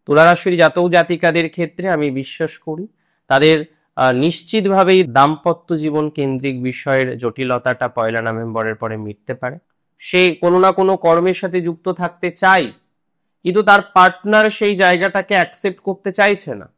তুলা রাশির জাতক জাতিকাদের ক্ষেত্রে আমি বিশ্বাস করি তাদের নিশ্চিতভাবেই দাম্পত্য জীবন কেন্দ্রিক বিষয়ের জটিলতাটা 1 নভেম্বরের পরে মিটতে পারে। সে কোনো না কোনো কর্মের সাথে যুক্ত থাকতে চায়, কিন্তু তার পার্টনার সেই জায়গাটাকে অ্যাকসেপ্ট করতে চাইছে না।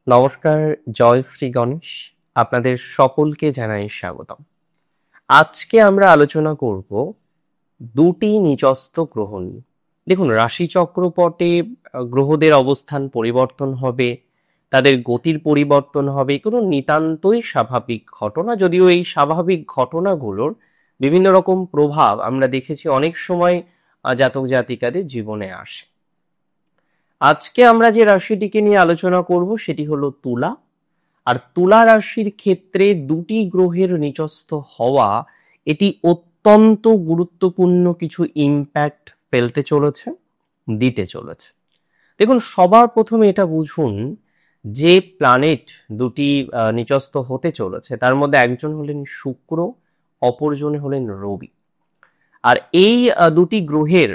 নমস্কার, জয় শ্রী গণেশ। আপনাদের সকলকে জানাই স্বাগতম। আজকে আমরা আলোচনা করব দুটি নিচস্থ গ্রহ নিয়ে। দেখুন, রাশি চক্রপটে গ্রহদের অবস্থান পরিবর্তন হবে, তাদের গতির পরিবর্তন হবে, কোনো নিতান্তই স্বাভাবিক ঘটনা। যদিও এই স্বাভাবিক ঘটনাগুলোর বিভিন্ন রকম প্রভাব আমরা দেখেছি অনেক সময় জাতক জাতিকাদের জীবনে আসে। আজকে আমরা যে রাশিটিকে নিয়ে আলোচনা করব সেটি হলো তুলা। আর তুলা রাশির ক্ষেত্রে দুটি গ্রহের নিচস্থ হওয়া এটি অত্যন্ত গুরুত্বপূর্ণ কিছু ইম্প্যাক্ট ফেলতে চলেছে, দিতে চলেছে। দেখুন, সবার প্রথমে এটা বুঝুন যে প্ল্যানেট দুটি নিচস্থ হতে চলেছে তার মধ্যে একজন হলেন শুক্র, অপরজন হলেন রবি। আর এই দুটি গ্রহের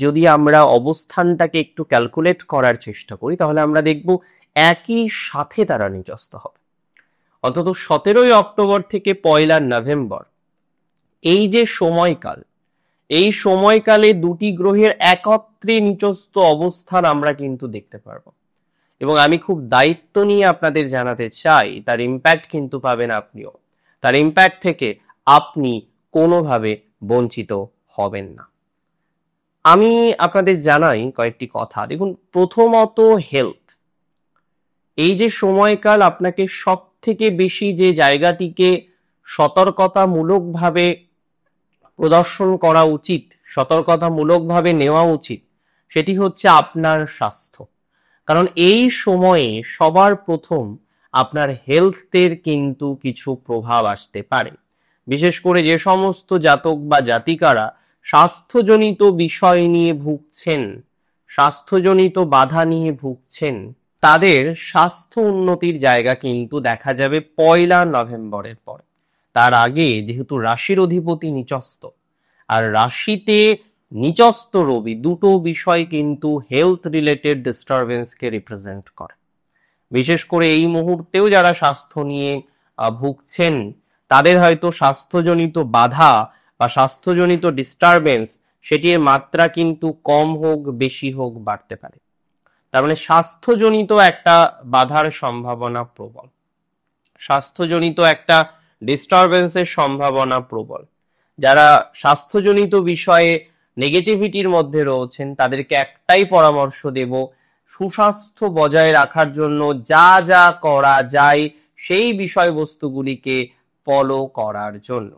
যদি আমরা অবস্থানটাকে একটু ক্যালকুলেট করার চেষ্টা করি তাহলে আমরা দেখব একই সাথে তারা নিচস্থ হবে। অন্তত 17ই অক্টোবর থেকে 1 নভেম্বর এই যে সময়কাল, এই সময়কালে দুটি গ্রহের একত্রে নিচস্থ অবস্থান আমরা কিন্তু দেখতে পারবো। এবং আমি খুব দায়িত্ব নিয়ে আপনাদের জানাতে চাই তার ইম্প্যাক্ট কিন্তু পাবেন আপনিও। তার ইম্প্যাক্ট থেকে আপনি কোনোভাবে বঞ্চিত হবেন না। আমি আপনাদের জানাই কয়েকটি কথা। দেখুন, প্রথমত হেলথ। এই যে সময়কাল আপনাকে সব থেকে বেশি যে জায়গাটিকে সতর্কতামূলকভাবে প্রদর্শন করা উচিত, সতর্কতামূলকভাবে নেওয়া উচিত, সেটি হচ্ছে আপনার স্বাস্থ্য। কারণ এই সময়ে সবার প্রথম আপনার হেলথের কিন্তু কিছু প্রভাব আসতে পারে। বিশেষ করে যে সমস্ত জাতক বা জাতিকারা স্বাস্থ্যজনিত বিষয় নিয়ে ভুগছেন, স্বাস্থ্যজনিত বাধা নিয়ে ভুগছেন, তাদের স্বাস্থ্য উন্নতির জায়গা কিন্তু দেখা যাবে 1 নভেম্বরের পর। তার আগে যেহেতু রাশির অধিপতি নিচস্থ, আর রাশিতে নিচস্থ রবি, দুটো বিষয় কিন্তু হেলথ রিলেটেড ডিস্টারবেন্সকে রিপ্রেজেন্ট করে। বিশেষ করে এই মুহূর্তেও যারা স্বাস্থ্য নিয়ে ভুগছেন তাদের হয়তো স্বাস্থ্যজনিত বাধা বা স্বাস্থ্যজনিত ডিস্টারবেন্স সেটির মাত্রা কিন্তু কম হোক বেশি হোক বাড়তে পারে। তার মানে স্বাস্থ্যজনিত একটা বাধার সম্ভাবনা প্রবল, স্বাস্থ্যজনিত একটা ডিস্টারবেন্সের সম্ভাবনা প্রবল। যারা স্বাস্থ্যজনিত বিষয়ে নেগেটিভিটির মধ্যে রয়েছেন তাদেরকে একটাই পরামর্শ দেব, সুস্বাস্থ্য বজায় রাখার জন্য যা যা করা যায় সেই বিষয়বস্তুগুলিকে ফলো করার জন্য।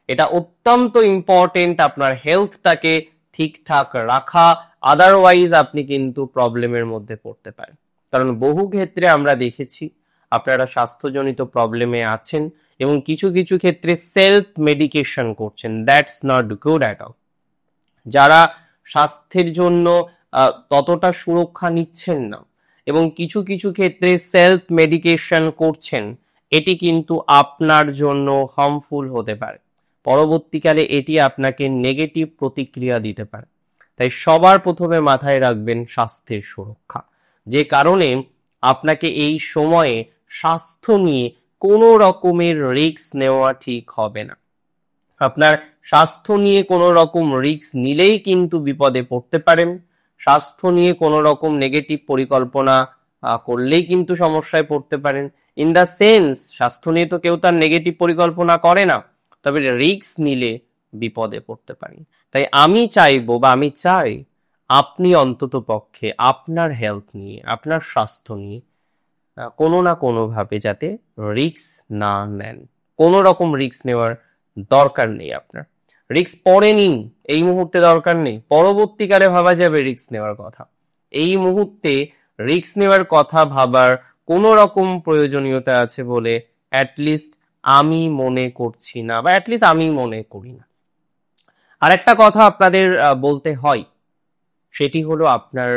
এটা অত্যন্ত ইম্পর্টেন্ট আপনার হেলথটাকে ঠিকঠাক রাখা, আদারওয়াইজ আপনি কিন্তু প্রবলেমের মধ্যে পড়তে পারেন। কারণ বহু ক্ষেত্রে আমরা দেখেছি আপনারা স্বাস্থ্যজনিত প্রবলেমে আছেন এবং কিছু কিছু ক্ষেত্রে সেলফ মেডিকেশন করছেন। That's not good at all. যারা স্বাস্থ্যের জন্য ততটা সুরক্ষা নিচ্ছেন না এবং কিছু কিছু ক্ষেত্রে সেলফ মেডিকেশন করছেন, এটি কিন্তু আপনার জন্য হার্মফুল হতে পারে। পরবর্তীকালে এটি আপনাকে নেগেটিভ প্রতিক্রিয়া দিতে পারে। তাই সবার প্রথমে মাথায় রাখবেন স্বাস্থ্যের সুরক্ষা। যে কারণে আপনাকে এই সময়ে স্বাস্থ্য নিয়ে কোনো রকমের রিস্ক নেওয়া ঠিক হবে না। আপনার স্বাস্থ্য নিয়ে কোনো রকম রিস্ক নিলেই কিন্তু বিপদে পড়তে পারেন। স্বাস্থ্য নিয়ে কোনো রকম নেগেটিভ পরিকল্পনা করলেই কিন্তু সমস্যায় পড়তে পারেন। ইন দ্য সেন্স, স্বাস্থ্য নিয়ে তো কেউ তার নেগেটিভ পরিকল্পনা করে না, তবে রিস্ক নিলে বিপদে পড়তে পারেন। তাই আমি চাইবো বা আমি চাই আপনি অন্তত পক্ষে আপনার হেলথ নিয়ে, আপনার স্বাস্থ্য নিয়ে কোনো না কোনোভাবে যাতে রিস্ক না নেন। কোনো রকম রিস্ক নেওয়ার দরকার নেই আপনার। রিস্ক পরে নিন, এই মুহূর্তে দরকার নেই, পরবর্তীকালে ভাবা যাবে রিস্ক নেওয়ার কথা। এই মুহূর্তে রিস্ক নেওয়ার কথা ভাবার কোনো রকম প্রয়োজনীয়তা আছে বলে অ্যাটলিস্ট আমি মনে করছি না, বা অ্যাটলিস্ট আমি মনে করি না। আর একটা কথা আপনাদের বলতে হয়, সেটি হলো আপনার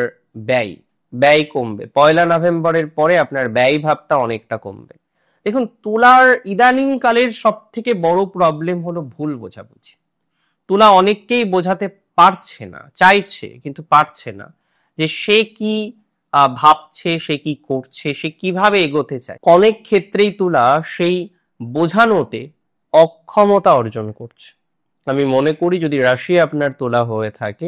ব্যয় ব্যয় কমবে 1 নভেম্বরের পরে। আপনার ব্যয় ভাবটা অনেকটা কমবে। দেখুন, তুলার ইদানিং কালের সব থেকে বড় প্রবলেম হলো ভুল বোঝাবুঝি। তুলা অনেককেই বোঝাতে পারছে না, চাইছে কিন্তু পারছে না যে সে কি ভাবছে, সে কি করছে, সে কিভাবে এগোতে চায়। অনেক ক্ষেত্রেই তুলা সেই বোঝানোতে অক্ষমতা অর্জন করছে। আমি মনে করি যদি রাশি আপনার তোলা হয়ে থাকে,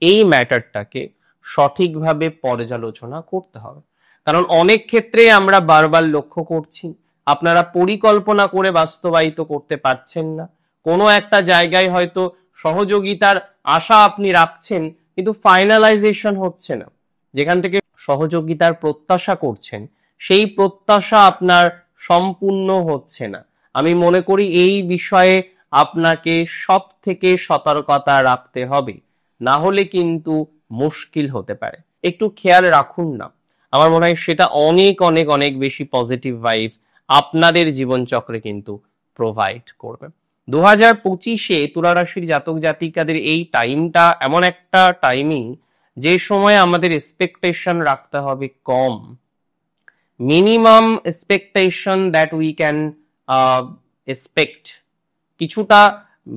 এই ম্যাটারটাকে সঠিকভাবে পর্যালোচনা করতে হবে। কারণ অনেক ক্ষেত্রে আমরা বারবার লক্ষ্য করছি আপনারা পরিকল্পনা করে বাস্তবায়িত করতে পারছেন না। কোনো একটা জায়গায় হয়তো সহযোগিতার আশা আপনি রাখছেন, কিন্তু ফাইনালাইজেশন হচ্ছে না। যেখান থেকে সহযোগিতার প্রত্যাশা করছেন, সেই প্রত্যাশা আপনার সম্পূর্ণ হচ্ছে না। আমি মনে করি এই বিষয়ে আপনাকে সব থেকে সতর্কতা রাখতে হবে, না হলে কিন্তু মুশকিল হতে পারে। একটু খেয়াল রাখুন না, আমার মনে হয় সেটা অনেক অনেক অনেক বেশি পজিটিভ ভাইবস আপনাদের জীবনচক্রে কিন্তু প্রোভাইড করবে। 2025-এ তুলা রাশির জাতক জাতিকাদের এই টাইমটা এমন একটা টাইমিং, যে সময় আমাদের এক্সপেকটেশন রাখতে হবে কম। Minimum expectation that we can expect, কিছুটা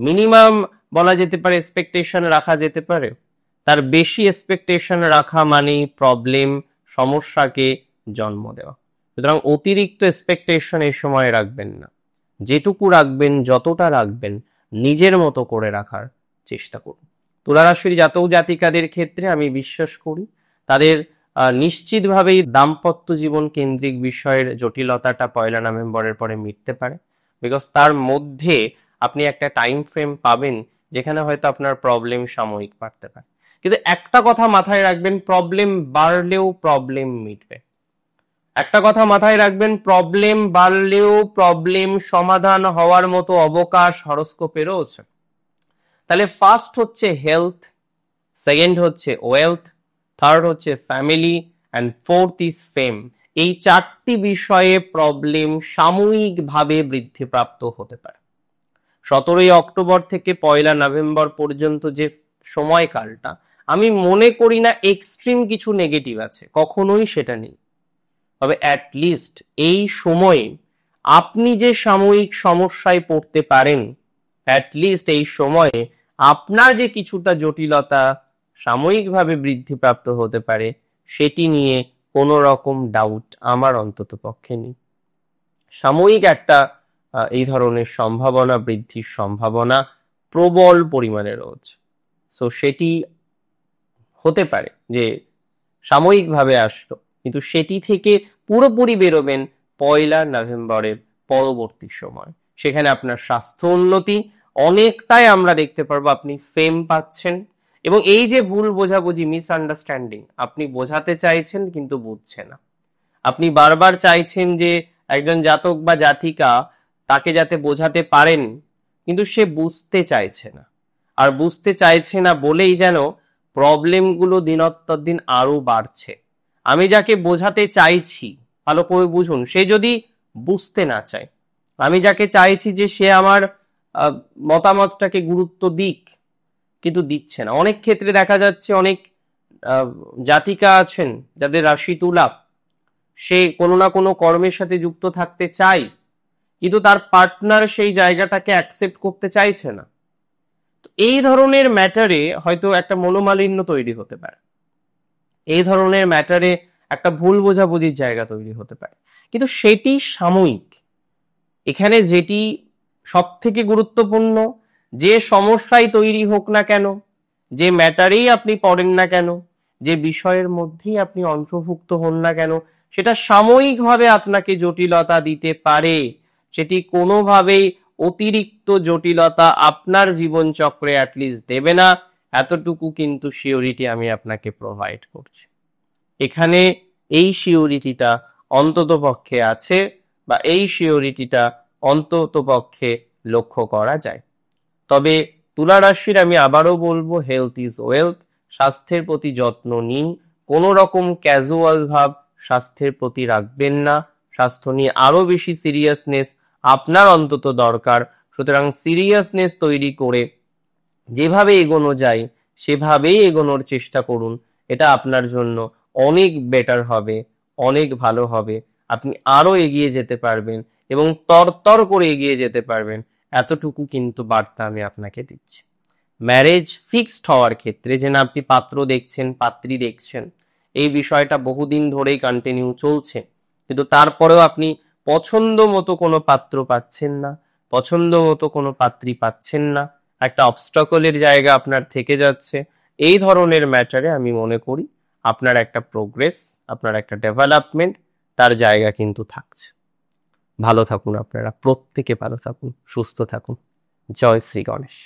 মিনিমাম বলা যেতে পারে এক্সপেকটেশন রাখা যেতে পারে। তার বেশি এক্সপেকটেশন রাখা মানে প্রবলেম, সমস্যাকে জন্ম দেওয়া। সুতরাং অতিরিক্ত এক্সপেকটেশন এই সময় রাখবেন না। যেটুকু রাখবেন, যতটা রাখবেন, নিজের মতো করে রাখার চেষ্টা করুন। তুলা রাশির জাতক জাতিকাদের ক্ষেত্রে আমি বিশ্বাস করি তাদের নিশ্চিতভাবেই দাম্পত্য জীবন কেন্দ্রিক বিষয়ের জটিলতাটা 1 নভেম্বরের পরে মিটতে পারে। বিকজ তার মধ্যে আপনি একটা টাইম ফ্রেম পাবেন যেখানে হয়তো আপনার প্রবলেম সাময়িক বাড়তে পারে, কিন্তু একটা কথা মাথায় রাখবেন, প্রবলেম বাড়লেও প্রবলেম মিটবে। একটা কথা মাথায় রাখবেন, প্রবলেম বাড়লেও প্রবলেম সমাধান হওয়ার মতো অবকাশ হরোস্কোপেরও আছে। তাহলে ফার্স্ট হচ্ছে হেলথ, সেকেন্ড হচ্ছে ওয়েলথ, থার্ড হচ্ছে ফ্যামিলি, অ্যান্ড ফোর্থ ইজ ফেম। এই 4টি বিষয়ে প্রবলেম সাময়িকভাবে বৃদ্ধিপ্রাপ্ত হতে পারে। 17ই অক্টোবর থেকে 1 নভেম্বর পর্যন্ত যে সময়কালটা, আমি মনে করি না এক্সট্রিম কিছু নেগেটিভ আছে, কখনোই সেটা নেই। তবে অ্যাটলিস্ট এই সময়ে আপনি যে সাময়িক সমস্যায় পড়তে পারেন, অ্যাটলিস্ট এই সময়ে আপনার যে কিছুটা জটিলতা সাময়িকভাবে বৃদ্ধিপ্রাপ্ত হতে পারে, সেটি নিয়ে কোনো রকম ডাউট আমার অন্তত পক্ষে নেই। সাময়িক একটা এই ধরনের সম্ভাবনা, বৃদ্ধির সম্ভাবনা প্রবল পরিমাণে রয়েছে। সো সেটি হতে পারে যে সাময়িকভাবে আসলো, কিন্তু সেটি থেকে পুরোপুরি বেরোবেন 1 নভেম্বরের পরবর্তী সময়। সেখানে আপনার স্বাস্থ্য উন্নতি অনেকটাই আমরা দেখতে পারবো, আপনি ফেম পাচ্ছেন। এবং এই যে ভুল বোঝাবুঝি, মিসআন্ডারস্ট্যান্ডিং, আপনি বোঝাতে চাইছেন কিন্তু বুঝছে না। আপনি বারবার চাইছেন যে একজন জাতক বা জাতিকা তাকে যাতে বোঝাতে পারেন, কিন্তু সে বুঝতে চাইছে না। আর বুঝতে চাইছে না বলেই যেন প্রবলেমগুলো দিনোত্তর দিন আরো বাড়ছে। আমি যাকে বোঝাতে চাইছি, ভালো করে বুঝুন, সে যদি বুঝতে না চায়, আমি যাকে চাইছি যে সে আমার মতামতটাকে গুরুত্ব দিক, কিন্তু দিচ্ছে না। অনেক ক্ষেত্রে দেখা যাচ্ছে অনেক জাতিকা আছেন যাদের রাশি তুলা, সে কোনো না কোনো কর্মের সাথে যুক্ত থাকতে চায়, কিন্তু তার পার্টনার সেই জায়গাটাকে অ্যাকসেপ্ট করতে চাইছে না। এই ধরনের ম্যাটারে হয়তো একটা মনোমালিন্য তৈরি হতে পারে, এই ধরনের ম্যাটারে একটা ভুল বোঝাবুঝির জায়গা তৈরি হতে পারে, কিন্তু সেটি সাময়িক। এখানে যেটি সব থেকে গুরুত্বপূর্ণ, যে সমস্যাই তৈরি হোক না কেন, যে ম্যাটারেই আপনি পড়েন না কেন, যে বিষয়ের মধ্যেই আপনি অন্তর্ভুক্ত হন না কেন, সেটা সাময়িকভাবে আপনাকে জটিলতা দিতে পারে। সেটি কোনোভাবেই অতিরিক্ত জটিলতা আপনার জীবনচক্রে অ্যাটলিস্ট দেবে না, এতটুকু কিন্তু সিওরিটি আমি আপনাকে প্রোভাইড করছি। এখানে এই সিওরিটিটা অন্তত পক্ষে আছে, বা এই সিওরিটিটা অন্তত পক্ষে লক্ষ্য করা যায়। তবে তুলা রাশির আমি আবারও বলবো, হেলথ ইজ ওয়েলথ। স্বাস্থ্যের প্রতি যত্ন নিন, কোনো রকম ক্যাজুয়াল ভাব স্বাস্থ্যের প্রতি রাখবেন না। স্বাস্থ্য নিয়ে আরো বেশি সিরিয়াসনেস আপনার অন্তত দরকার। সুতরাং সিরিয়াসনেস তৈরি করে যেভাবে এগোনো যায় সেভাবেই এগোনোর চেষ্টা করুন। এটা আপনার জন্য অনেক বেটার হবে, অনেক ভালো হবে। আপনি আরো এগিয়ে যেতে পারবেন এবং তরতর করে এগিয়ে যেতে পারবেন। এতটুকু কিন্তু বার্তা আমি আপনাকে দিচ্ছি। ম্যারেজ ফিক্সড হওয়ার ক্ষেত্রে যে না আপনি পাত্র দেখছেন, পাত্রী দেখছেন, এই বিষয়টা বহুদিন ধরেই কন্টিনিউ চলছে, কিন্তু তারপরেও আপনি পছন্দ মতো কোনো পাত্র পাচ্ছেন না, পছন্দ মতো কোনো পাত্রী পাচ্ছেন না, একটা অবস্টাকলের জায়গা আপনার থেকে যাচ্ছে, এই ধরনের ম্যাটারে আমি মনে করি আপনার একটা প্রোগ্রেস, আপনার একটা ডেভেলপমেন্ট তার জায়গা কিন্তু থাকছে। ভালো থাকুন আপনারা, প্রত্যেকে ভালো থাকুন, সুস্থ থাকুন। জয় শ্রী গণেশ।